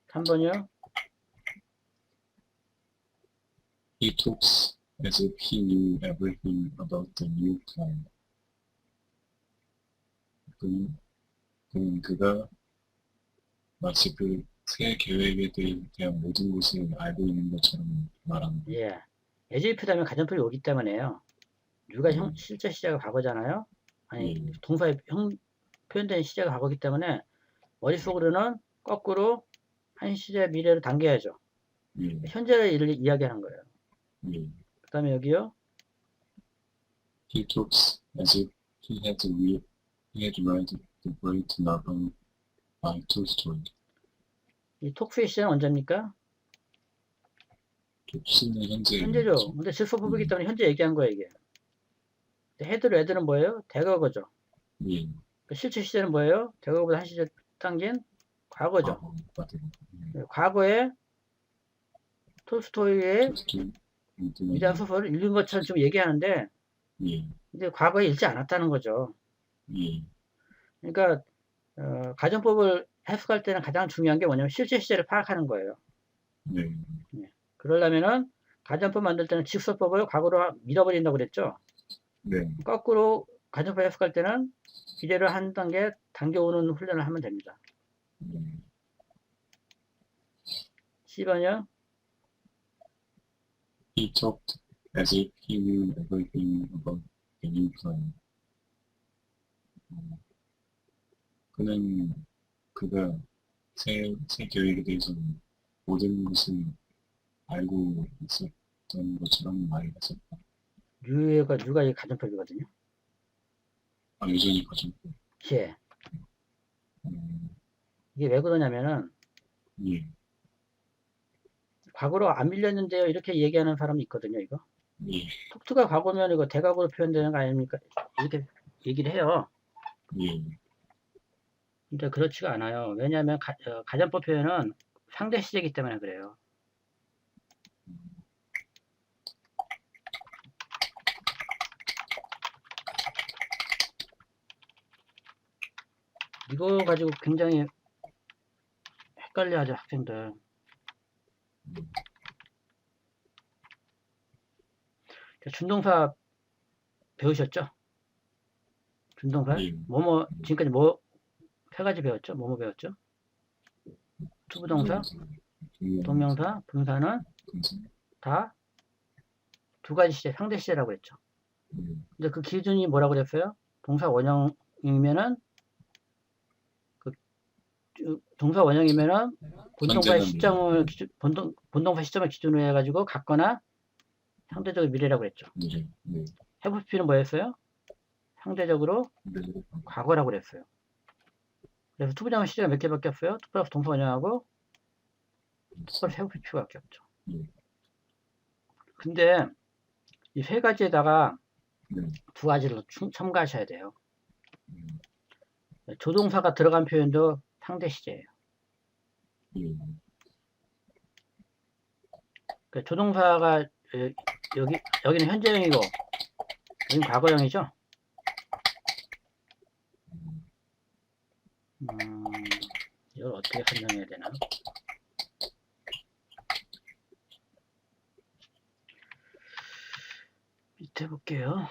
3번이요? He talks as if he knew everything about the new plan. 그가 마치 그 새 계획에 대한 모든 것을 알고 있는 것처럼 말합니다. 예. 예제표 다음에 가정법이 오기 때문에요. 누가 예, 실제 시제가 과거잖아요. 아니, 예, 동사의 표현된 시제가 과거기 때문에 머릿속으로는 거꾸로 한 시제 미래로 당겨야죠. 예, 현재의 일을 이야기하는 거예요. 예. 그 다음에 여기요. He talks as if he had read the great novel by Tolstoy. 이 톡수의 시제는 언제입니까? 독신의 현재 현재죠. 근데 질서법이기 때문에 현재 얘기한 거예요, 이게. 헤드로 애들은 뭐예요? 대과거죠. 예, 실제 시제는 뭐예요? 대과거보다 한 시제 당긴 과거죠. 과거에 톨스토이의 톨스토이 위대한 소설을 읽은 것처럼 지금 얘기하는데, 예, 근데 과거에 읽지 않았다는 거죠. 예, 그러니까 가정법을 해석할 때는 가장 중요한 게 뭐냐면 실제 시제를 파악하는 거예요. 네, 예. 그러려면은 가정법 만들 때는 직설법을 과거로 밀어버린다고 그랬죠. 네, 거꾸로 가정법 해석할 때는 미래를 한 단계 당겨오는 훈련을 하면 됩니다. 네. 10번이요. He talked as if he knew everything about the new plan. 그가 새 계획에 대해서 모든 것을 알고 있었던 것처럼 말했었다. 뉴가 이 가정법이거든요. 아, 여전히 가지고. 예. 음, 이게 왜 그러냐면은 예, 과거로 안 밀렸는데요. 이렇게 얘기하는 사람이 있거든요. 이거. 예, 톡투가 과거면 이거 대각으로 표현되는 거 아닙니까? 이렇게 얘기를 해요. 예, 근데 그렇지가 않아요. 왜냐하면 가정법 표현은 상대 시제이기 때문에 그래요. 이거 가지고 굉장히 헷갈려하죠, 학생들. 준동사 배우셨죠? 준동사? 예, 지금까지 세 가지 배웠죠? 뭐뭐 배웠죠? 투부동사, 동명사, 분사는 다 두 가지 시제, 상대 시제라고 했죠. 근데 그 기준이 뭐라고 그랬어요? 동사 원형이면은 동사 원형이면은 본동사 시점을 본동사 시점을 기준으로 해가지고 같거나 상대적으로 미래라고 그랬죠. 해부피는 뭐였어요? 상대적으로 과거라고 그랬어요. 그래서 투부정의 시제가 몇 개밖에 없어요? 투 플러스 동사 원형하고 투 플러스 해부피밖에 없죠. 근데 이 세 가지에다가 두 가지를 첨가하셔야 돼요. 조동사가 들어간 표현도 상대 시제예요. 그러니까 조동사가 여기는 현재형이고 여기는 과거형이죠. 이걸 어떻게 설명해야 되나? 밑에 볼게요.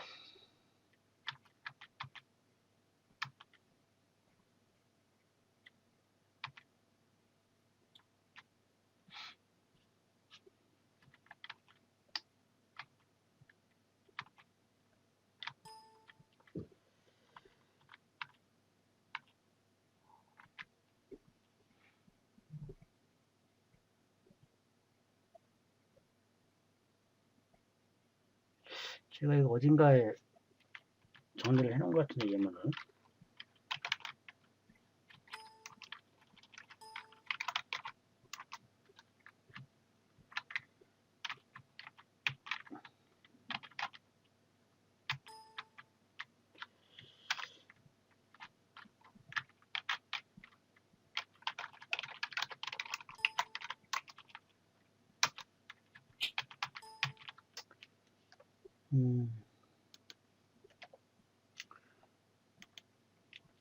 제가 이거 어딘가에 정리를 해놓은 것 같은데, 예문을.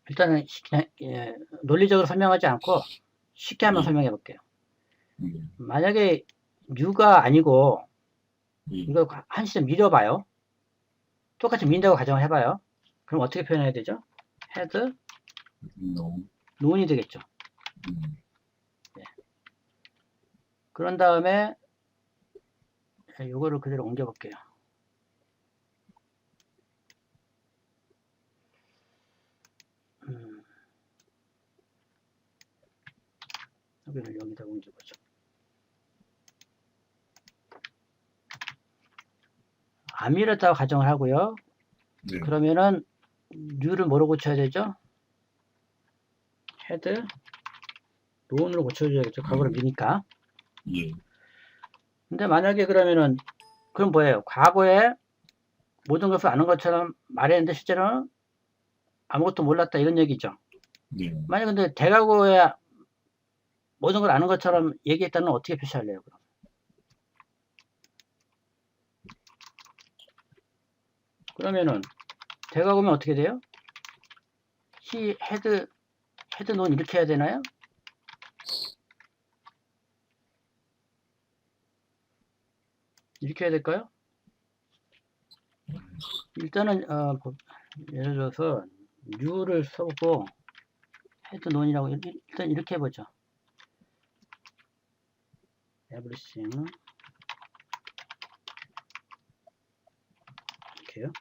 일단은 그냥 논리적으로 설명하지 않고 쉽게 한번 설명해 볼게요. 예. 만약에 U가 아니고 예. 이거 한 시점 밀어봐요. 똑같이 민다고 가정을 해봐요. 그럼 어떻게 표현해야 되죠? 헤드 No. 논이 되겠죠. 네. 그런 다음에 이거를 그대로 옮겨 볼게요. 여기를 여기다 옮겨 보죠. 안 밀었다고 가정을 하고요. 네. 그러면은 U를 뭐로 고쳐야 되죠? 헤드 논으로 고쳐줘야겠죠. 과거를 미니까. 예. 근데 만약에 그러면은 그럼 뭐예요? 과거에 모든 것을 아는 것처럼 말했는데 실제로는 아무것도 몰랐다 이런 얘기죠. 네. 만약 근데 대과거에 모든 걸 아는 것처럼 얘기했다는 어떻게 표시할래요? 그럼? 그러면은 대과거면 어떻게 돼요? he had known 이렇게 해야 되나요? 이렇게 해야 될까요? 일단은 예를 들어서 new를 써보고 had known이라고 일단 이렇게 해보죠. everything 이렇게요.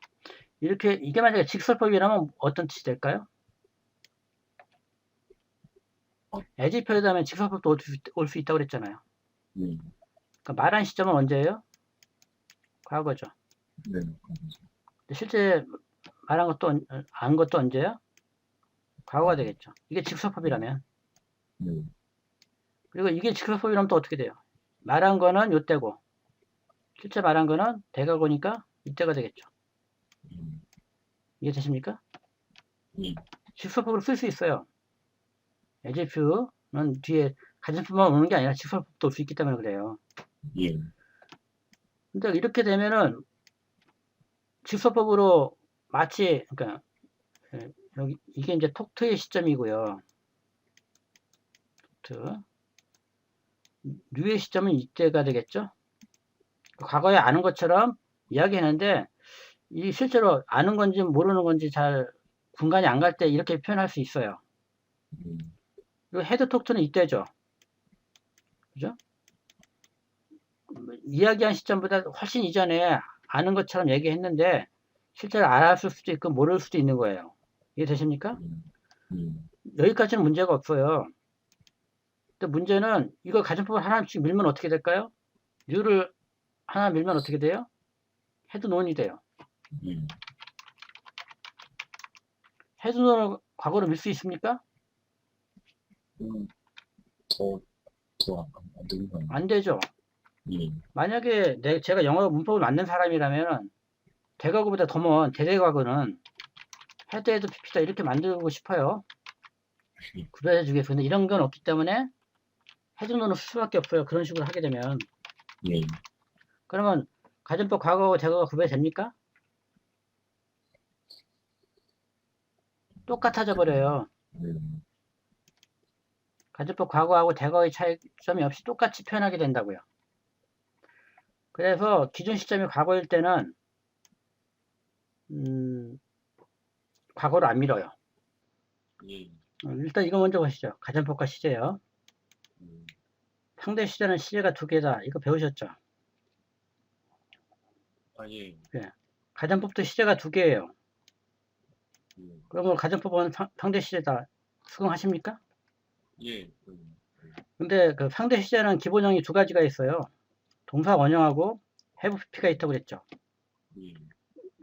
이렇게 이게 만약에 직설법이라면 어떤 뜻이 될까요? 에지표에다 하면 직설법도 올 수 있다고 그랬잖아요. 그러니까 말한 시점은 언제예요? 과거죠. 네. 실제 말한 것도 안 것도 언제야? 과거가 되겠죠. 이게 직설법이라면. 그리고 이게 직설법이라면 또 어떻게 돼요? 말한 거는 요때고 실제 말한 거는 대과거니까 이때가 되겠죠. 이해되십니까? 직설법으로 쓸 수 있어요. 에지표는 뒤에 가정법만 오는 게 아니라 직설법도 올 수 있기 때문에 그래요. 예. 근데 이렇게 되면은 직설법으로 마치 그러니까 여기 이게 이제 톡트의 시점이고요. 톡트 뉴의 시점은 이때가 되겠죠. 과거에 아는 것처럼 이야기했는데 이 실제로 아는 건지 모르는 건지 잘 분간이 안 갈 때 이렇게 표현할 수 있어요. 그리고 헤드 톡트는 이때죠. 그죠? 이야기한 시점보다 훨씬 이전에 아는 것처럼 얘기했는데 실제로 알았을 수도 있고 모를 수도 있는 거예요. 이해 되십니까? 여기까지는 문제가 없어요. 근데 문제는 이걸 가정법을 하나씩 밀면 어떻게 될까요? 뉴를 하나 밀면 어떻게 돼요? 헤드 논이 돼요. 헤드 논을 과거로 밀 수 있습니까? 안 되는 거 아니에요? 안 되죠. 예. 만약에 제가 영어 문법을 맞는 사람이라면 대과거보다 더 먼 대대과거는 헤드 헤드 PP다 이렇게 만들고 싶어요. 구별해 주겠어. 근데 이런 건 없기 때문에 헤드 논을 쓸 수밖에 없어요. 그런 식으로 하게 되면. 예. 그러면 가정법 과거하고 대과가 구별됩니까? 똑같아져 버려요. 가정법 과거하고 대과의 차이점이 없이 똑같이 표현하게 된다고요. 그래서 기준 시점이 과거일 때는 과거를 안 밀어요. 일단 이거 먼저 보시죠. 가정법과 시제요. 상대 시제는 시제가 두 개다. 이거 배우셨죠? 예. 네. 가정법도 시제가 두 개예요. 그러면 가정법은 상대 시제다. 수긍하십니까? 예. 근데 그 상대 시제는 기본형이 두 가지가 있어요. 동사 원형하고 have pp가 있다고 그랬죠.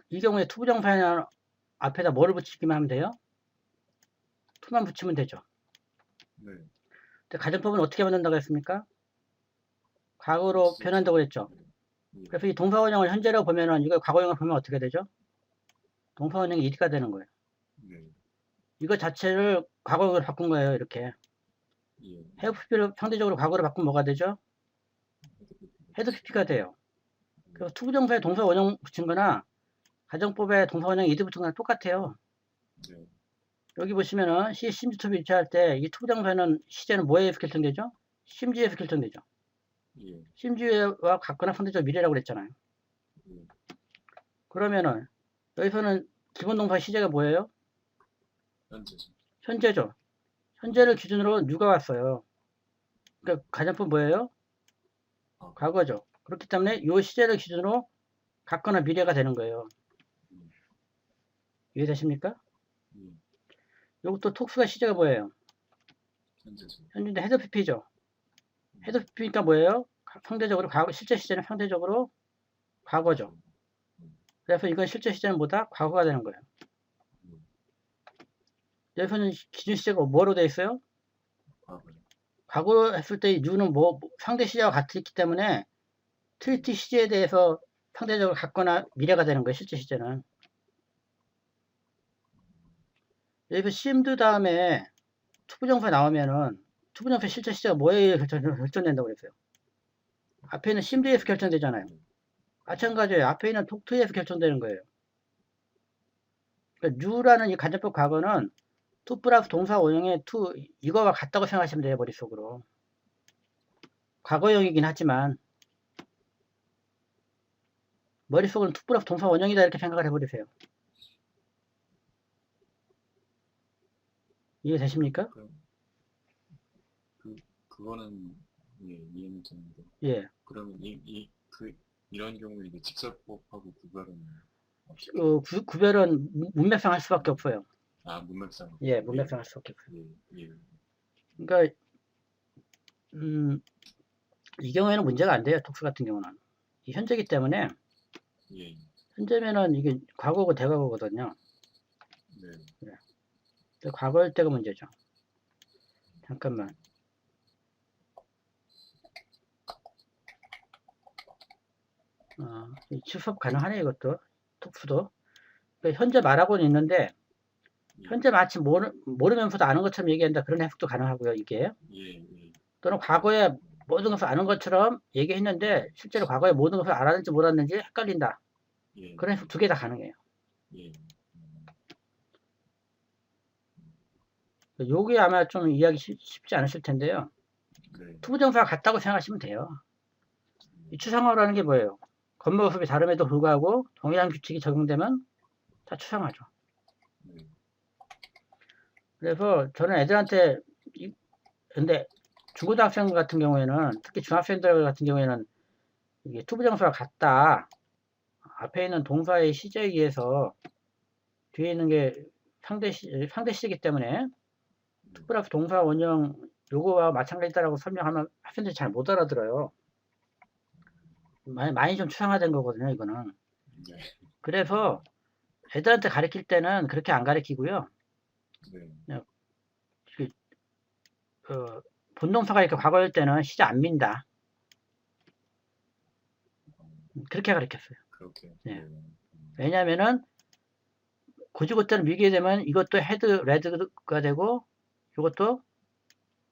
이 경우에 투부정사는 앞에다 뭐를 붙이기만 하면 돼요? to만 붙이면 되죠. 근데 가정법은 어떻게 만든다고 했습니까? 과거로 변한다고 그랬죠. 그래서 이 동사 원형을 현재라고 보면은 이걸 과거형을 보면 어떻게 되죠? 동사 원형이 이가 되는 거예요. 이거 자체를 과거형으로 바꾼 거예요. 이렇게. have pp를 상대적으로 과거로 바꾸면 뭐가 되죠? had pp가 돼요. 그래서 투부정사에 동사 원형 붙인 거나 가정법에 동사 원형 이드 붙은 거랑 똑같아요. 여기 보시면은 C 심지투비 유치할 때 이 투부정사는 시제는 뭐에 해석될 텐데죠? 심지에서 결정되죠. 예. 심지와 같거나 상대적 미래라고 그랬잖아요. 예. 그러면은 여기서는 기본 동사 시제가 뭐예요? 현재죠. 현재죠. 현재를 기준으로 누가 왔어요. 그러니까 가정법 뭐예요? 아, 과거죠. 그렇기 때문에 이 시제를 기준으로 같거나 미래가 되는 거예요. 이해되십니까? 예. 이것도 톡수가 시제가 뭐예요? 현재죠. 현재인데 헤드 PP죠. 헤드 PP니까 뭐예요? 상대적으로 과거, 실제 시제는 상대적으로 과거죠. 그래서 이건 실제 시제는 뭐다? 과거가 되는 거예요. 여기서는 기준 시제가 뭐로 되어 있어요? 과거요. 과거 했을 때 U는 상대 시제와 같기 때문에 트리티 시제에 대해서 상대적으로 같거나 미래가 되는 거예요. 실제 시제는. 여기서 CMD 다음에 투부정사 나오면은 투부정사 실제 시제가 뭐에 의해 결정된다고 그랬어요? 앞에 있는 CMD에서 결정되잖아요. 마찬가지예요. 앞에 있는 톡2에서 결정되는 거예요. 그러니까 U라는 이 간접법 과거는 to 플러스 동사 원형의 to 이거와 같다고 생각하시면 돼요. 머릿속으로. 과거형이긴 하지만 머릿속은 to 플러스 동사 원형이다 이렇게 생각을 해버리세요. 이해되십니까? 그거는 예, 이해는 되는데. 예. 그러면 이런 경우에 이제 직설법하고 구별은 구별은 문맥상 할 수밖에 없어요. 아, 문맥상. 예, 문맥상 할 수밖에 없어요. 예, 예. 그러니까 이 경우에는 문제가 안 돼요. 톡수 같은 경우는. 이 현재이기 때문에 예. 현재면은 이게 과거고 대과거거든요. 네. 그래. 과거일 때가 문제죠. 잠깐만. 취소 가능하네 이것도. 톡수도. 그러니까 현재 말하고는 있는데 현재 마치 모르면서도 아는 것처럼 얘기한다. 그런 해석도 가능하고요. 이게. 예, 예. 또는 과거에 모든 것을 아는 것처럼 얘기했는데 실제로 과거에 모든 것을 알았는지 몰랐는지 헷갈린다. 예. 그런 해석 두 개 다 가능해요. 예. 요게 아마 좀 이해하기 쉽지 않으실 텐데요. 네. 투부정사가 같다고 생각하시면 돼요. 이 추상어라는 게 뭐예요? 겉모습이 다름에도 불구하고 동일한 규칙이 적용되면 다 추상화죠. 네. 그래서 저는 애들한테 근데 중고등학생 같은 경우에는 특히 중학생들 같은 경우에는 이게 투부정사가 같다. 앞에 있는 동사의 시제에 의해서 뒤에 있는 게 상대 시제이기 때문에 투 플러스 동사 원형 요거와 마찬가지다라고 설명하면 학생들이 잘 못 알아들어요. 많이 좀 추상화된 거거든요, 이거는. 네. 그래서 애들한테 가르칠 때는 그렇게 안 가르치고요. 네. 본동사가 이렇게 과거일 때는 시제 안 민다. 그렇게 가르쳤어요. 그렇게. 네. 왜냐면은 고지고대로 미게 되면 이것도 헤드 레드가 되고 이것도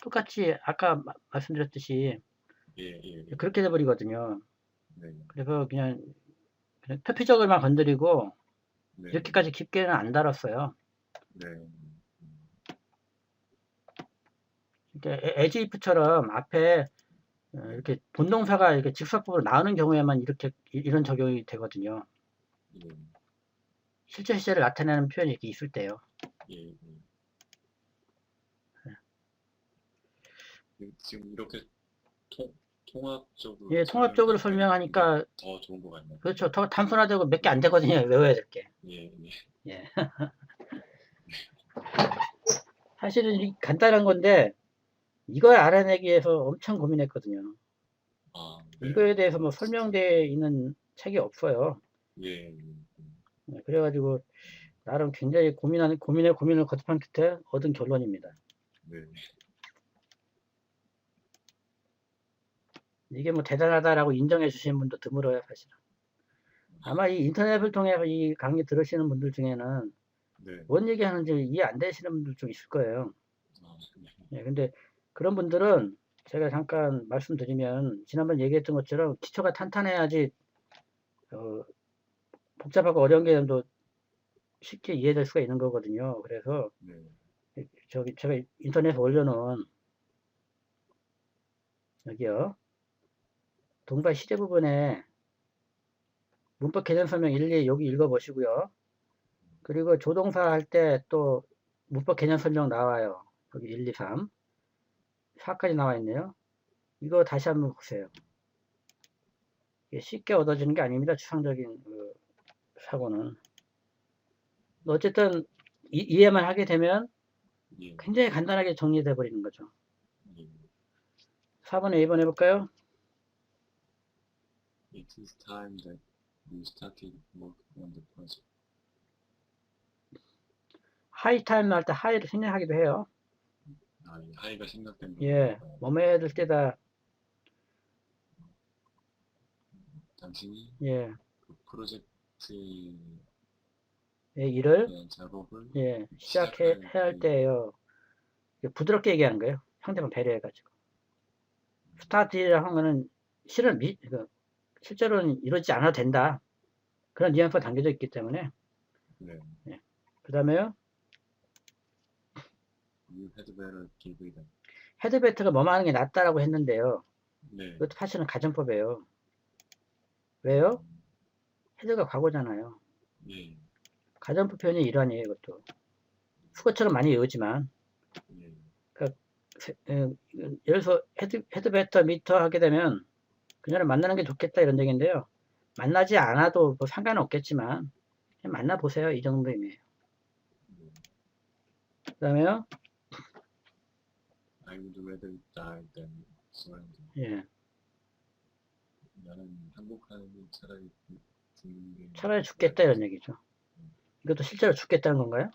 똑같이 아까 말씀드렸듯이 예. 그렇게 돼버리거든요. 네. 그래서 그냥 표피적으로만 건드리고 네. 이렇게까지 깊게는 안 다뤘어요. 네. as if처럼 앞에 이렇게 본동사가 이렇게 직설법으로 나오는 경우에만 이런 적용이 되거든요. 실제 시제를 나타내는 표현이 이렇게 있을 때요. 예. 지금 이렇게 통합적으로 예, 통합적으로 설명하니까 더 좋은 것 같네요. 그렇죠. 더 단순화되고 몇 개 안 되거든요. 외워야 될 게. 예. 사실은 간단한 건데 이걸 알아내기 위해서 엄청 고민했거든요. 네. 이거에 대해서 뭐 설명되어 있는 책이 없어요. 예. 그래가지고 나름 굉장히 고민을 거듭한 끝에 얻은 결론입니다. 네. 이게 뭐 대단하다라고 인정해 주시는 분도 드물어요, 사실은. 아마 이 인터넷을 통해서 이 강의 들으시는 분들 중에는 네. 뭔 얘기하는지 이해 안 되시는 분들 좀 있을 거예요. 네, 근데 그런 분들은 제가 잠깐 말씀드리면 지난번 얘기했던 것처럼 기초가 탄탄해야지 복잡하고 어려운 개념도 쉽게 이해될 수가 있는 거거든요. 그래서 제가 인터넷에 올려놓은 여기요. 동사 시제 부분에 문법 개념 설명 일일이 여기 읽어보시고요. 그리고 조동사 할 때 또 문법 개념 설명 나와요. 여기 1, 2, 3. 4까지 나와 있네요. 이거 다시 한번 보세요. 이게 쉽게 얻어지는 게 아닙니다. 추상적인 그 사고는. 어쨌든 이해만 하게 되면 예. 굉장히 간단하게 정리돼 버리는 거죠. 예. 4번에 2번 해볼까요? It is time that we started work on the project. 하이 타임 할 때 하이를 생략하기도 해요. 아, 이 하이가 생각된 거. 예, 뭐뭐 해야 될 때다. 당신이 예, 그 프로젝트에 예, 일을 대한 작업을 예, 시작해야 할 때예요. 부드럽게 얘기하는 거예요. 상대방 배려해가지고. 스타트라고 하는 거는 실은 실제로는 이러지 않아도 된다. 그런 뉘앙스가 담겨져 있기 때문에. 네. 예. 그 다음에요. You had better give it up. 헤드베트가 뭐뭐 하는 게 낫다라고 했는데요. 네. 이것도 사실은 가정법이에요. 왜요? 헤드가 과거잖아요. 예. 가정법 표현이 일환이에요, 이것도. 수거처럼 많이 외우지만. 예. 그러니까, 예를 들어서 헤드베터 미터 하게 되면 그녀를 만나는 게 좋겠다 이런 얘기인데요. 만나지 않아도 뭐 상관은 없겠지만 그냥 만나보세요. 이 정도 의미예요. 그 다음에요. I would rather die than surrender. 예. 나는 항복하는 게 차라리 죽는 게 차라리 죽겠다 이런 얘기죠. 이것도 실제로 죽겠다는 건가요?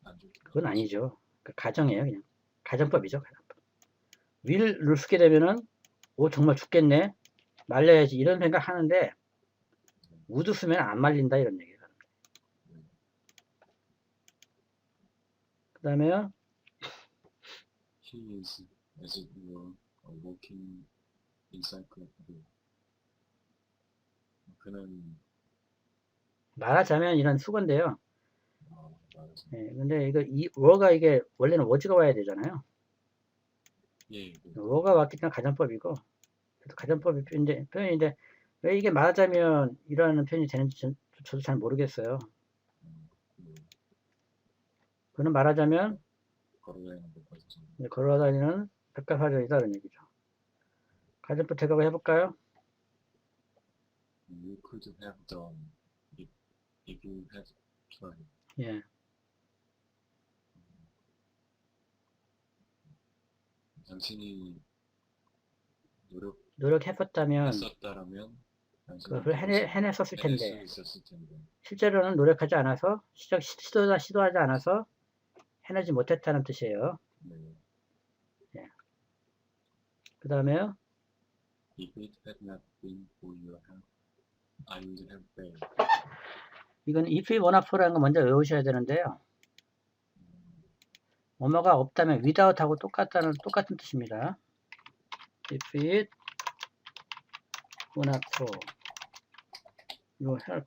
안 좋다. 그건 아니죠. 가정이에요. 그냥. 가정법이죠. 가정법. will를 쓰게 되면은 오 정말 죽겠네. 말려야지 이런 생각 하는데 would 쓰면 안 말린다 이런 얘기예요. 그 다음에요. He is, as it were, a walking encyclopedia. 그는 말하자면 이런 수건인데요. 말하자. 예, 근데 이 워가 이게 원래는 워즈가 와야 되잖아요. 예. 워가 왔기 때문에 가정법이고 가정법의 표현인데 왜 이게 말하자면 이라는 표현이 되는지 저도 잘 모르겠어요. 그는 말하자면 걸어다니는 백과사전이다 이런 얘기죠. 가정법 대답을 해볼까요? You could have done if you had tried. 예. 당신이 노력했었다면 노력했었다라면 그걸 해냈었을 텐데 해낼 수 있었을 텐데. 실제로는 노력하지 않아서 시도하지 않아서 해내지 못했다는 뜻이에요. 네. 예. 그 다음에요. If it had not been for your help, I would have failed. 이건 if it were not for라는 거 먼저 외우셔야 되는데요. 뭐뭐가 없다면 without하고 똑같은 뜻입니다. If it were not for your help.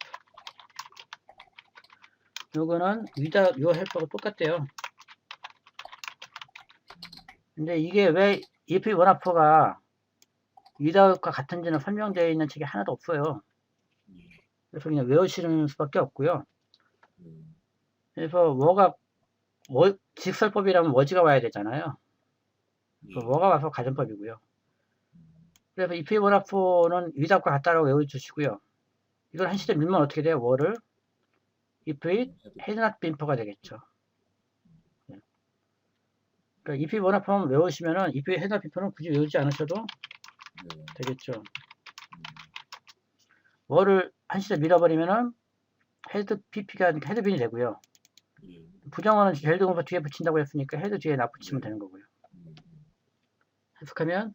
요거는 without your help하고 똑같대요. 근데 이게 왜 if it were not for가 without과 같은지는 설명되어 있는 책이 하나도 없어요. 그래서 그냥 외우시는 수밖에 없고요. 그래서 직설법이라면 워즈가 와야 되잖아요. 워가 와서 가정법이고요. 그래서 if it were not for는 without과 같다라고 외워주시고요. 이걸 한 시점 밀면 어떻게 돼요? were를 if it had not been for가 되겠죠. 그러니까 if it were not for 외우시면은 if it had not been for는 굳이 외우지 않으셔도 되겠죠. were를 한 시점 밀어버리면은 had pp가 아니라 had been이 되고요. 부정어는 제일 동사 뒤에 붙인다고 했으니까 had 뒤에 나 붙이면 되는 거고요. 해석하면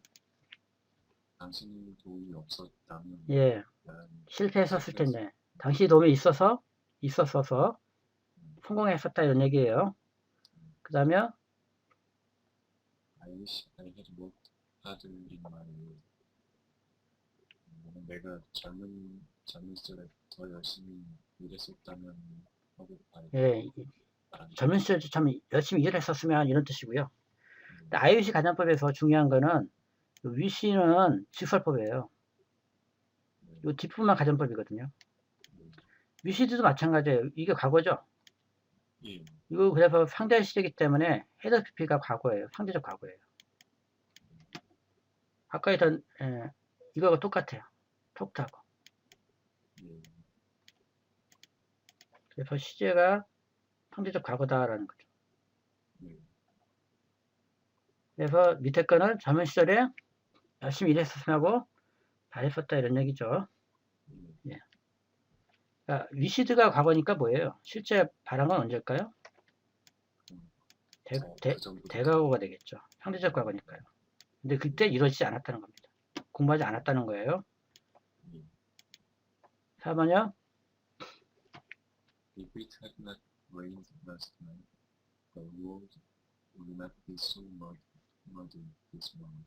당신이 도움이 없었다면 예 실패했었을 텐데 당시 도움이 있었어서 성공했었다 이런 얘기예요. 그 다음에 I wish I had worked harder in my youth. 내가 젊은 시절에 더 열심히 일했었다면 하고 예 젊은 시절에 참 열심히 일을 했었으면 이런 뜻이고요. IUC 가정법에서 중요한 거는 위시는 직설법이에요. 이 뒷부분만 가정법이거든요. 위시드도 마찬가지예요. 이게 과거죠. 예. 이거 그래서 상대 시제이기 때문에 헤더 PP가 과거예요. 상대적 과거예요. 아까 했던 이거하고 똑같아요. 톡하고. 예. 그래서 시제가 상대적 과거다라는 거죠. 예. 그래서 밑에 거는 젊은 시절에 열심히 일했었으라고 잘했었다 이런 얘기죠. 예. 그러니까 위시드가 과거니까 뭐예요? 실제 발한 건 언제일까요? 대과거가 되겠죠. 상대적 과거니까요. 근데 그때 이루어지지 않았다는 겁니다. 공부하지 않았다는 거예요. 4번요. If it had not rained last night, the world would not be so muddy this morning.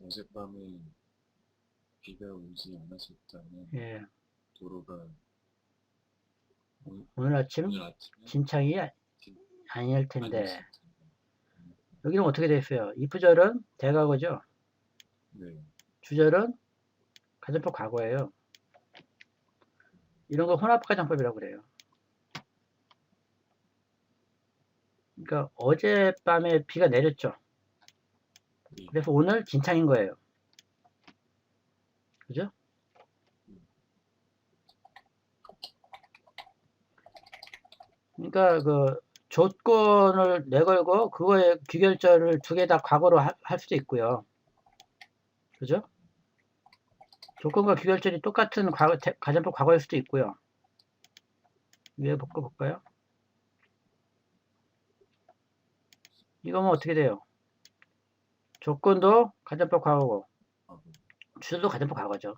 어젯밤에 비가 오지 않았었다면 예. 도로가 오늘 아침에 진창이 아닐 텐데. 여기는 어떻게 돼 있어요? 이프절은 대과거죠. 네. 주절은 가정법 과거예요. 이런 거 혼합가정법이라고 그래요. 그러니까 어젯밤에 비가 내렸죠. 그래서 오늘 진창인 거예요. 그죠? 그러니까 그 조건을 내걸고 그거에 귀결절을 두 개 다 과거로 할 수도 있고요. 그죠? 조건과 귀결절이 똑같은 가정법 과거일 수도 있고요. 위에 볼까요? 이거면 어떻게 돼요? 조건도 가정법 과거고 주절도 가정법 과거죠.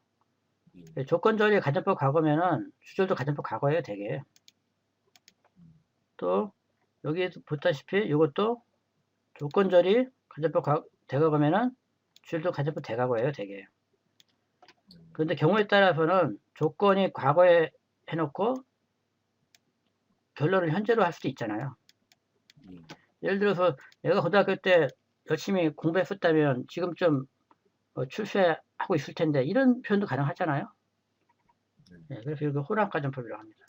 조건절이 가정법 과거면은 주절도 가정법 과거예요, 되게. 또 여기에도 보다시피 이것도 조건절이 가정법 대과거면은 주절도 가정법 대과거예요, 되게. 그런데 경우에 따라서는 조건이 과거에 해놓고 결론을 현재로 할 수도 있잖아요. 예를 들어서 내가 고등학교 때 열심히 공부했었다면 지금쯤 출세하고 있을 텐데 이런 표현도 가능하잖아요. 네, 그래서 이거 혼합가정법이라고 합니다.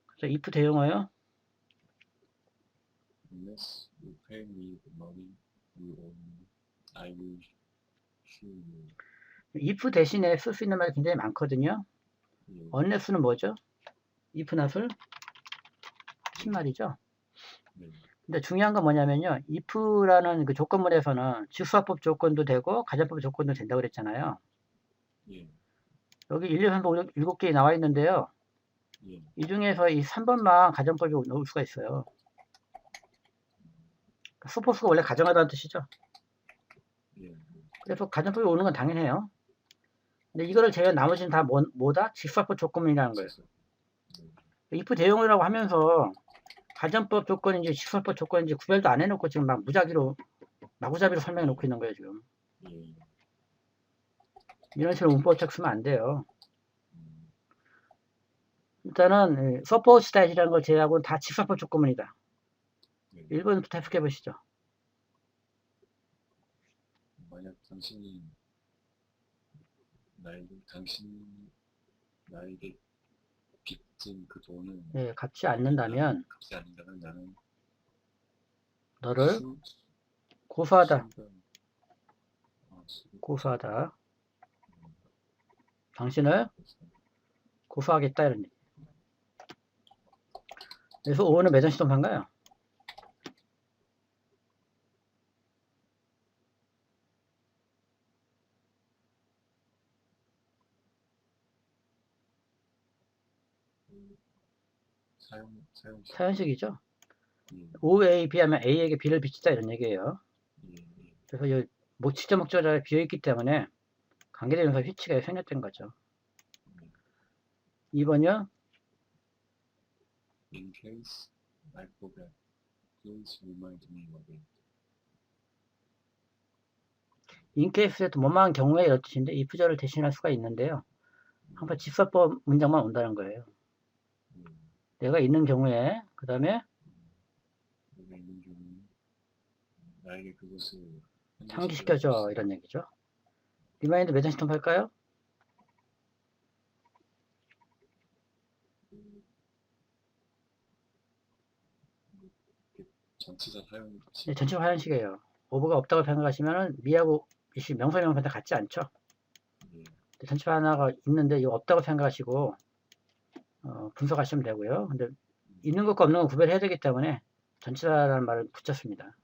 그래서 if 대용어요. Unless you pay me the money you owe me, I will sue you. if 대신에 쓸 수 있는 말이 굉장히 많거든요. unless는 뭐죠? if not을 친 말이죠. 근데 중요한 건 뭐냐면요. if라는 그 조건문에서는 직수화법 조건도 되고 가정법 조건도 된다고 그랬잖아요. 여기 1, 2, 3, 4, 5, 6, 7개 나와 있는데요. 이 중에서 이 3번만 가정법이 나올 수가 있어요. 서포스가 원래 가정하다는 뜻이죠. 그래서 가정법이 오는 건 당연해요. 근데 이거를 제가 나머지는 다 뭐다? 직수화법 조건문이라는 거예요. if 대용어라고 하면서 가정법 조건인지 직수화법 조건인지 구별도 안 해놓고 지금 막 마구잡이로 설명해 놓고 있는 거예요, 지금. 이런 식으로 문법책 쓰면 안 돼요. 일단은 서포트 다이라는 걸 제외하고는 다 직수화법 조건문이다. 1번부터 해석해 보시죠. 만약 당신이 나에게 빚진 그 돈을 갚지 않는다면 나는 너를 고소하다. 당신을 고소하겠다 이런 얘기. 그래서 5번은 매전 시동한가요? 사연식이죠. OA B하면 A에게 B를 비치다 이런 얘기예요. 그래서 이 목치자 목적어가 비어있기 때문에 관계대명사 위치가 생겼던 거죠. 2번이요. In case I forget, please remind me of it. in case에도 뭐만 경우에 이런 뜻인데 if절을 대신할 수가 있는데요. 항상 직설법 문장만 온다는 거예요. 내가 있는 경우에 그 다음에 나에게 그것을 상기시켜줘 이런 얘기죠. 리마인드 몇 장씩 통과할까요? 전치사 사용식. 네, 전체 화연식이에요. 오버가 없다고 생각하시면은 미하고 이시 명사명사한테 같지 않죠. 전체 하나가 있는데 이거 없다고 생각하시고 분석하시면 되고요. 근데 있는 것과 없는 거 구별해야 되기 때문에 전치사라는 말을 붙였습니다.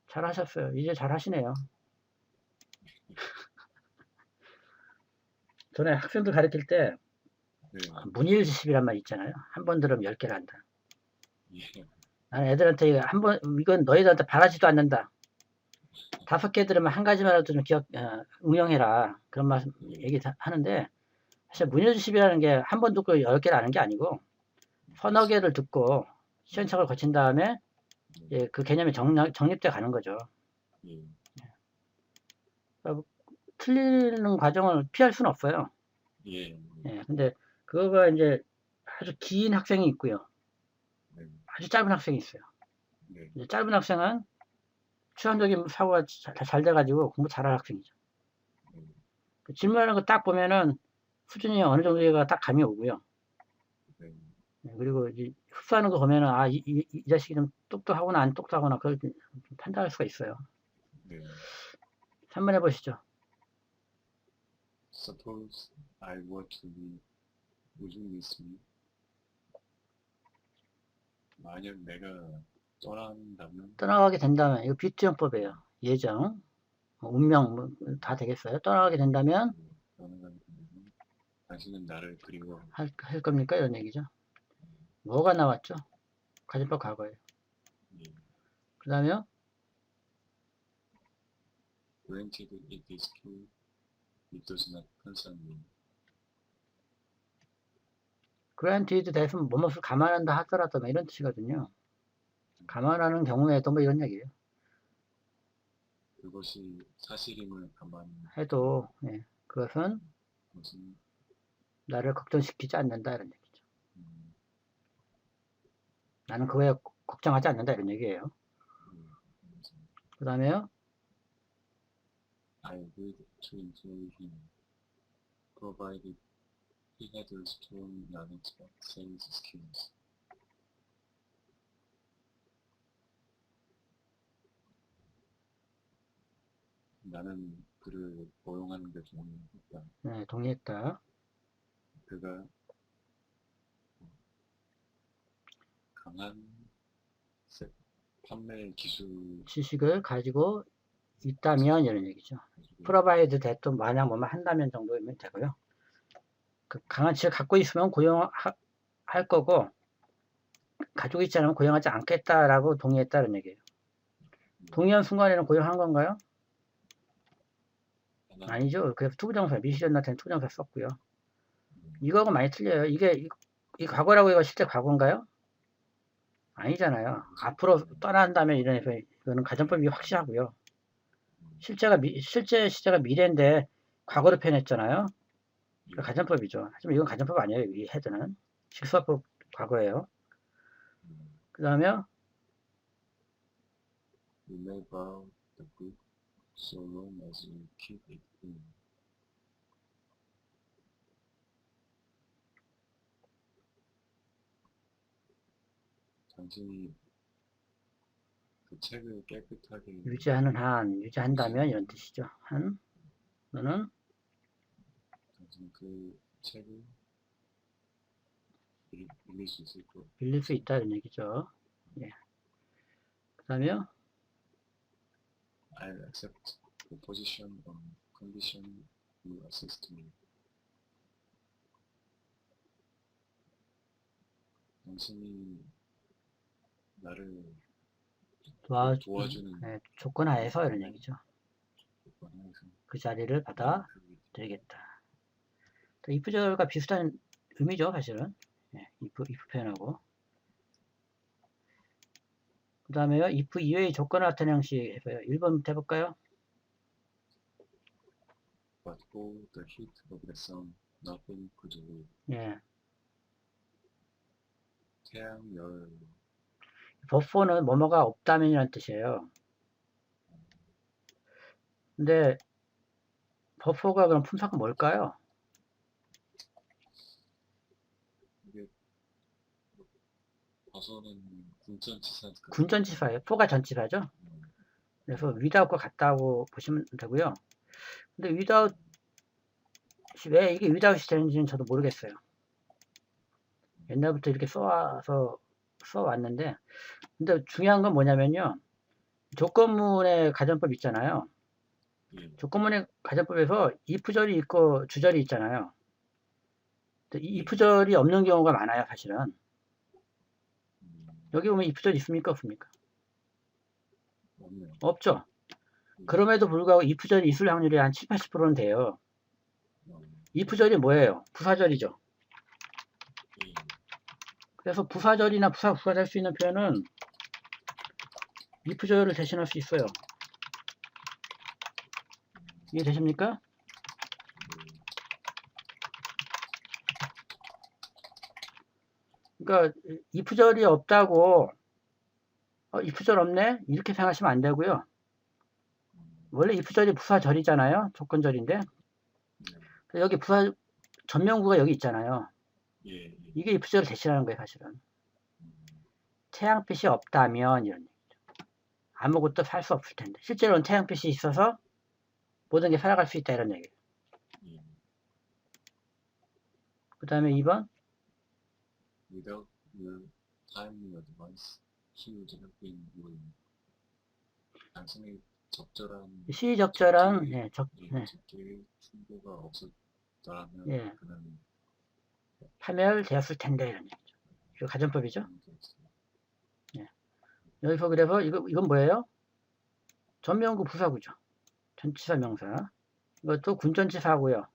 잘 하셨어요. 이제 잘 하시네요. 전에 학생들 가르칠 때 문일지십이란 말 있잖아요. 한 번 들으면 10개를 한다. 나는 애들한테 이건 너희들한테 바라지도 않는다. 5개 들으면 한 가지만이라도 좀 응용해라. 그런 말씀 얘기 하는데, 사실 문일지십이라는 게 한 번 듣고 10개를 아는 게 아니고, 서너 개를 듣고 시행착오를 거친 다음에 그 개념이 정립돼 가는 거죠. 그러니까 틀리는 과정을 피할 수는 없어요. 근데 그거가 이제 아주 긴 학생이 있고요. 아주 짧은 학생이 있어요. 이제 짧은 학생은 추상적인 사고가 잘 돼가지고 공부 잘하는 학생이죠. 질문하는 거 딱 보면은 수준이 어느 정도가 딱 감이 오고요. 그리고 이제 흡수하는 거 보면은 이 자식이 좀 똑똑하거나 안 똑똑하거나 그걸 좀 판단할 수가 있어요. 3번 해보시죠. Suppose I were to leave. Would you miss me? 만약 내가 떠난다면 떠나가게 된다면 이거 비투영법이에요. 예정, 운명 다 되겠어요. 떠나가게 된다면 당신은 나를 그리워 할 겁니까? 이런 얘기죠. 뭐가 나왔죠? 가정법 과거예요. 그 다음에요. Granted it is true, it does not concern me. granted 대해서 뭐뭇을 감안한다 하더라도 이런 뜻이거든요. 감안하는 경우에도 뭐 이런 얘기예요. 그것이 사실임을 해도 그것은 나를 걱정시키지 않는다 이런 얘기죠. 나는 그거에 걱정하지 않는다 이런 얘기예요. 그 다음에요. I agreed to employ him, provided he had a strong knowledge of sales skills. 나는 그를 고용하는 데 동의했다. 네, 동의했다. 그가 강한 판매 기술 지식을 가지고 있다면 이런 얘기죠. provide that 만약 뭐만 한다면 정도면 되고요. 그 강한 지식을 갖고 있으면 고용할 거고 가지고 있지 않으면 고용하지 않겠다라고 동의했다는 얘기예요. 동의한 순간에는 고용한 건가요? 아니죠. 그래서 투부정사, 미시전나트는 투부정사 썼고요. 이거하고 많이 틀려요. 이게 이 과거라고 이거 실제 과거인가요? 아니잖아요. 앞으로 떠난다면 이래서 이거는 가정법이 확실하고요. 실제 시제가 미래인데 과거로 표현했잖아요. 가정법이죠. 하지만 이건 가정법 아니에요. 이 헤드는 직수화법 과거예요. 그 다음에 You may borrow the book so long as you keep it in. 당신이 그 책을 깨끗하게 유지하는 한, 유지한다면 이런 뜻이죠. 한, 너는 당신 그 책을 빌릴 수 있을 것. 빌릴 수 있다 이런 얘기죠. 예. 그 다음에 I'll accept the position on condition you assist me. 당신이 나를 도와주는 조건 하에서 이런 얘기죠. 그 자리를 받아 드리겠다. if절과 비슷한 의미죠, 사실은. if 표현하고. 그 다음에요, if 이외의 조건을 나타내는 형식 해서요. 1번부터 해볼까요? But for the heat of the sun, nothing could live. 예. 태양 열. but for는 뭐뭐가 없다면이라는 뜻이에요. 근데 버퍼가 그럼 품사가 뭘까요? 이게 버섯은 군전치사 군전치사예요. 포가 전치사죠. 그래서 without과 같다고 보시면 되고요. 근데 without 왜 이게 without이 되는지는 저도 모르겠어요. 옛날부터 이렇게 써왔는데, 근데 중요한 건 뭐냐면요. 조건문의 가정법 있잖아요. 조건문의 가정법에서 if절이 있고 주절이 있잖아요. 이 if절이 없는 경우가 많아요, 사실은. 여기 보면 if절이 있습니까, 없습니까? 없죠. 그럼에도 불구하고 if절이 있을 확률이 한 7, 80%는 돼요. if절이 뭐예요? 부사절이죠. 그래서 부사절이나 부사될 수 있는 표현은 if절을 대신할 수 있어요. 이해되십니까? 그러니까 if절이 없다고 if절 없네? 이렇게 생각하시면 안 되고요. 원래 if절이 부사절이잖아요. 조건절인데 여기 부사 전명구가 여기 있잖아요. 이게 if절을 대신하는 거예요, 사실은. 태양빛이 없다면 이런 얘기죠. 아무것도 살 수 없을 텐데. 실제로는 태양빛이 있어서 모든 게 살아갈 수 있다 이런 얘기예요. 그 다음에 2번. Without your timely advice, he would have been ruined. 당신의 적절한 시적절한 적기의 충고가 없었다면 예. 그는 파멸되었을 텐데 이런 얘기죠. 이거 가정법이죠. 예. 여기서 그래서 이건 뭐예요? 전명구 부사구죠. 전치사 명사. 이것도 군전치사하고요.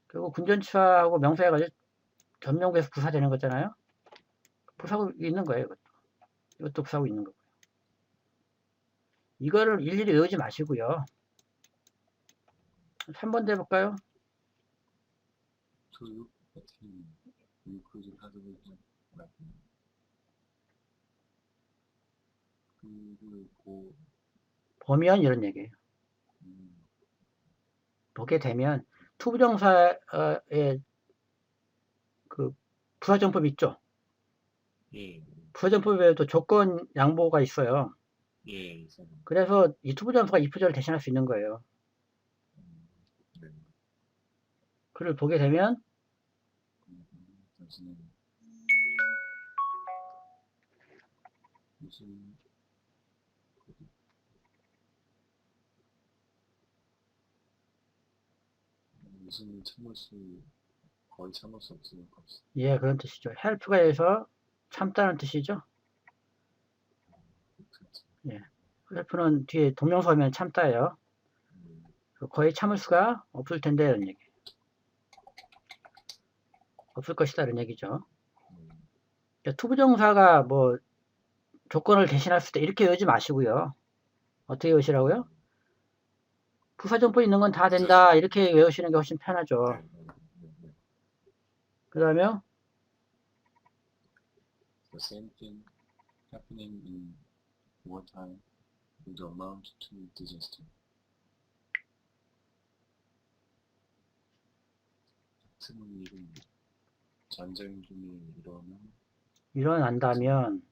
그리고 군전치사하고 명사 해가지고 전명구에서 부사되는 거잖아요. 부사구 있는 거예요. 이것도 부사구 있는 거고요. 이거를 일일이 외우지 마시고요. 3번 해볼까요? To attain, you could have been like 그리고 보면 이런 얘기예요. 보게 되면 투부정사의 그 부사정법 있죠. 부사정법에도 조건 양보가 있어요. 그래서 이 투부정사가 if절을 대신할 수 있는 거예요. 그를 보게 되면 무슨 거의 참을 수 없으니까. 예, 그런 뜻이죠. help가 해서 참다는 뜻이죠. 예, help는 뒤에 동명사면 참다예요. 거의 참을 수가 없을 텐데 이런 얘기. 없을 것이다 이런 얘기죠. 투부정사가 뭐 조건을 대신할 수 있다 이렇게 외우지 마시고요. 어떻게 외우시라고요? 부사정법 있는 건 다 된다 이렇게 외우시는 게 훨씬 편하죠. 그 다음에 The same thing happening in wartime would amount to disaster. 같은 일은 전쟁 중에 일어난다면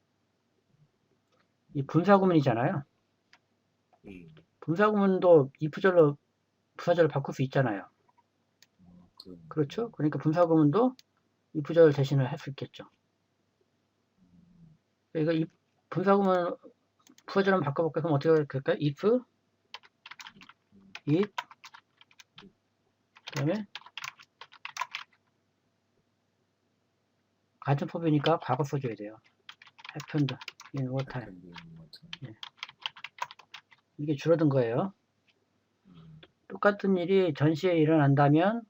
이 분사구문이잖아요. 분사구문도 if절로 부사절을 바꿀 수 있잖아요. 그렇죠? 그러니까 분사구문도 if절 대신을 할 수 있겠죠. 그러니까 분사구문 부사절을 바꿔볼까요? 그럼 어떻게 할까요? if, it, 그 다음에 가정법이니까 과거 써줘야 돼요. happened in wartime. 예. 이게 줄어든 거예요. 똑같은 일이 전시에 일어난다면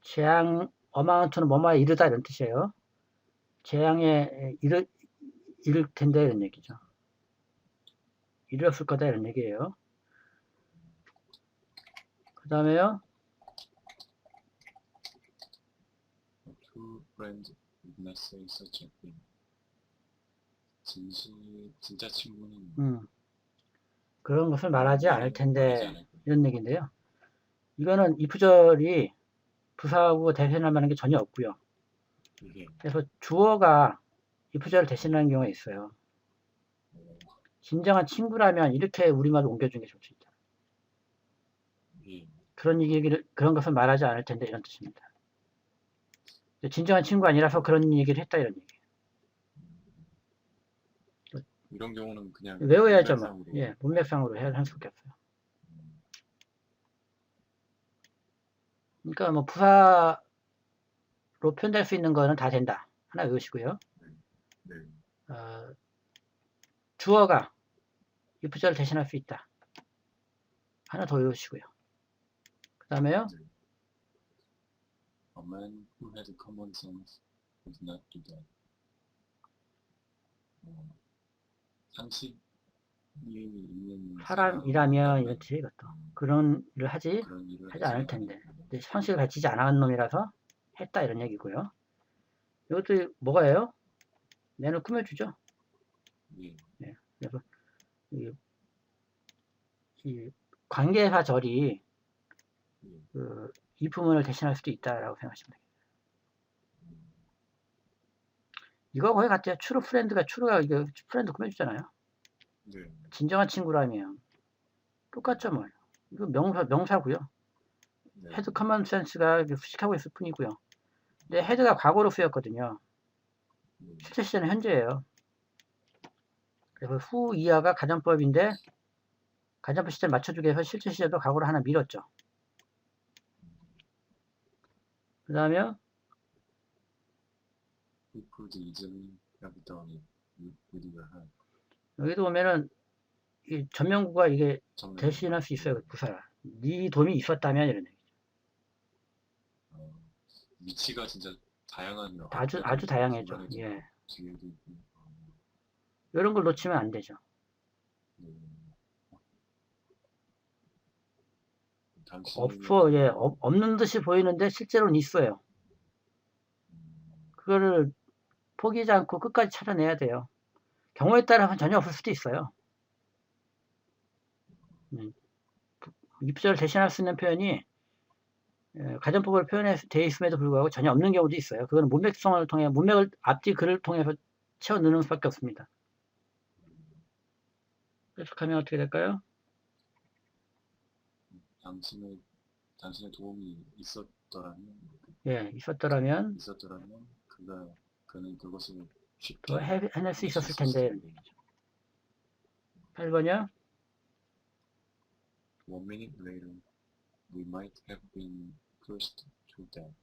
재앙 어마운트는 뭐뭐에 이르다 이런 뜻이에요. 재앙에 이를 텐데 이런 얘기죠. 이르렀을 거다 이런 얘기예요. 그 다음에요. Two friends would not say such a thing. 진짜 친구는 그런 것을 말하지 않을 말하지 텐데 않을 거예요. 이런 얘기인데요. 이거는 이프절이 부사하고 대신할 만한 게 전혀 없고요. 이게 그래서 주어가 이프절을 대신하는 경우가 있어요. 진정한 친구라면 이렇게 우리말로 옮겨주는 게 좋을 수 있다. 예. 그런 것을 말하지 않을 텐데 이런 뜻입니다. 진정한 친구 아니라서 그런 얘기를 했다 이런 얘기. 이런 경우는 그냥 외워야죠, 뭐. 문맥상으로 예, 문맥상으로 해야 할 수밖에 없어요. 그러니까 뭐 부사로 표현될 수 있는 거는 다 된다. 하나 외우시고요. 네. 주어가 이프절을 대신할 수 있다. 하나 더 외우시고요. 그 다음에요. 네. A man who had common sense would not do that. 상식이 있는 사람이라면 이런 뜻이 이것도. 그런 일을 하지 그런 일을 않을 텐데. 상식을 가지지 않은 놈이라서 했다 이런 얘기고요. 이것도 뭐가예요? 내는 꾸며주죠. 예. 네. 그래서 이 관계사절이 이 부분을 대신할 수도 있다라고 생각하시면 됩니다. 이거 거의 같아요. 추루 프렌드가 이게 프렌드 꾸며주잖아요. 네. 진정한 친구라면 똑같죠 뭐. 이거 명사고요. 네. 헤드 커먼 센스가 수식하고 있을 뿐이고요. 근데 헤드가 과거로 쓰였거든요. 실제 시제는 현재예요. 그래서 후 이하가 가정법인데 가정법 시제를 맞춰주기 위해서 실제 시제도 과거로 하나 밀었죠. 그 다음에 여기도 보면은 이 전명구가 이게 대신할 수 있어요. 부사가. 네 도움이 있었다면 이런 얘기죠. 위치가 진짜 다양한 아주 다양해죠. 예. 이런 걸 놓치면 안 되죠. 없는 듯이 보이는데 실제로는 있어요. 그거를 포기하지 않고 끝까지 찾아내야 돼요. 경우에 따라서는 전혀 없을 수도 있어요. 입절을 대신할 수 있는 표현이 가정법으로 표현되어 있음에도 불구하고 전혀 없는 경우도 있어요. 그거는 문맥을 앞뒤 글을 통해서 채워 넣는 수밖에 없습니다. 계속하면 어떻게 될까요? 당신의 도움이 있었더라면, 예, 있었더라면 그는 그것을 더 쉽게 해낼 수 있었을 텐데. 8번이요. 1 minute later, we might have been forced to that.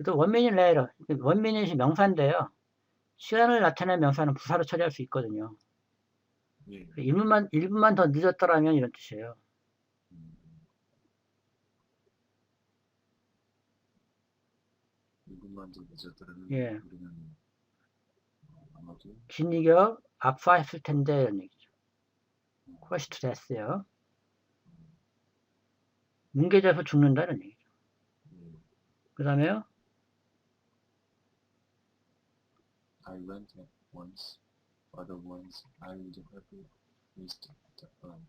또 원미닛 레이러. 원미닛이 명사인데요. 시간을 나타내는 명사는 부사로 처리할 수 있거든요. 예. 1분만 더 늦었더라면 이런 뜻이에요. 1분만 더 늦었더라면 예. 우리는 아마도 진이겨 압수했을 텐데 이런 얘기죠. crushed to death요. 뭉개져서 죽는다 이런 얘기죠. 그 다음에요. I went at once, otherwise I would have missed the point.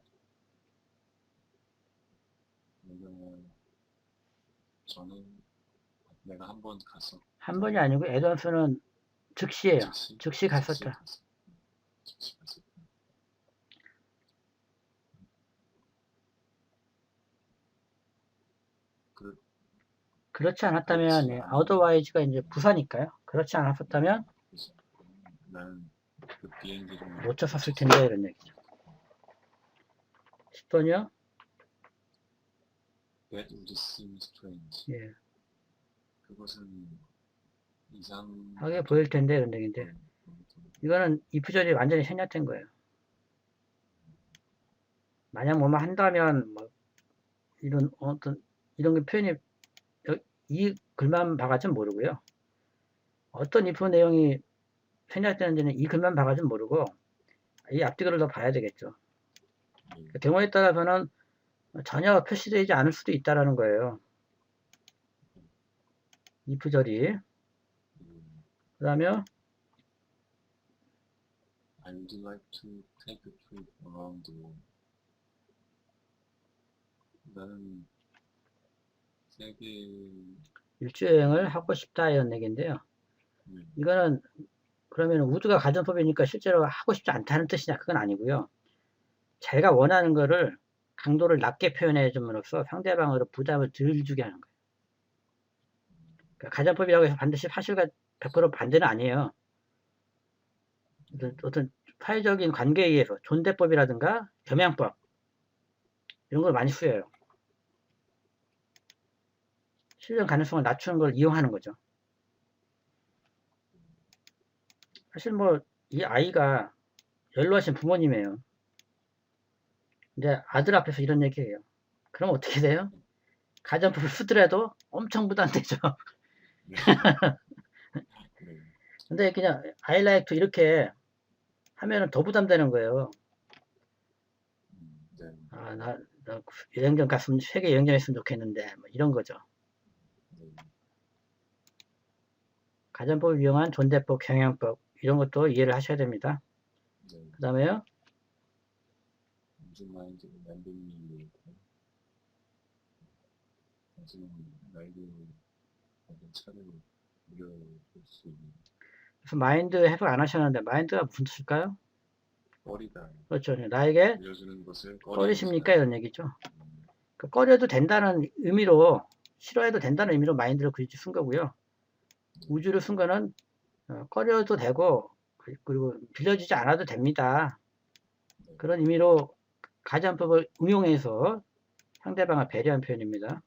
저는 내가 한 번 가서 한 번이 아니고 애던스는 즉시예요. 즉시 갔었죠. 그렇지 않았다면 otherwise가 이제 부사니까요. 그렇지 않았었다면 그 비행기를 놓쳤었을 텐데 이런 얘기죠. 10번이요. That would seem strange. 예. 그것은 이상하게 하게 보일 텐데 이런 얘기인데 이거는 if절이 완전히 생략된 거예요. 만약 뭐만 한다면 뭐 이런 이런 게 표현이 이 글만 봐가지고 모르고요. 어떤 if 내용이 생략되는지는 이 글만 봐가지고 모르고 이 앞뒤 글을 더 봐야 되겠죠. 경우에 따라서는 전혀 표시되지 않을 수도 있다라는 거예요. if절이. 그 다음에 I would like to take a trip around 상대방도 나는 세계 일주여행을 하고 싶다 이런 얘기인데요. 이거는 그러면 우주가 가정법이니까 실제로 하고 싶지 않다는 뜻이냐? 그건 아니고요. 자기가 원하는 거를 강도를 낮게 표현해 줌으로써 상대방으로 부담을 덜 주게 하는 거예요. 그러니까 가정법이라고 해서 반드시 사실과 100% 반대는 아니에요. 어떤 사회적인 관계에 의해서 존대법이라든가 겸양법 이런 걸 많이 쓰여요. 실현 가능성을 낮추는 걸 이용하는 거죠. 사실 뭐 이 아이가 연로하신 부모님이에요. 근데 아들 앞에서 이런 얘기해요. 그럼 어떻게 돼요? 가정법을 쓰더라도 엄청 부담되죠. 근데 그냥 I like to 이렇게 하면은 더 부담되는 거예요. 아, 나 여행전 갔으면, 세계 여행전 했으면 좋겠는데, 뭐 이런 거죠. 가정법을 이용한 존대법, 경영법, 이런 것도 이해를 하셔야 됩니다. 그 다음에요. 무슨 마인드를 만드는 게 하지만 나에게 어떤 차를 물려볼 수 있는 그래서 마인드 해석 안 하셨는데, 마인드가 무슨 뜻일까요? 꺼리다. 그렇죠. 나에게 물려주는 것을 꺼리십니까? 이런 얘기죠. 그 꺼려도 된다는 의미로, 싫어해도 된다는 의미로 마인드를 굳이 쓴 거고요. 우주를 쓴 거는 꺼려도 되고, 그리고 빌려주지 않아도 됩니다. 그런 의미로 가정법을 응용해서 상대방을 배려한 표현입니다.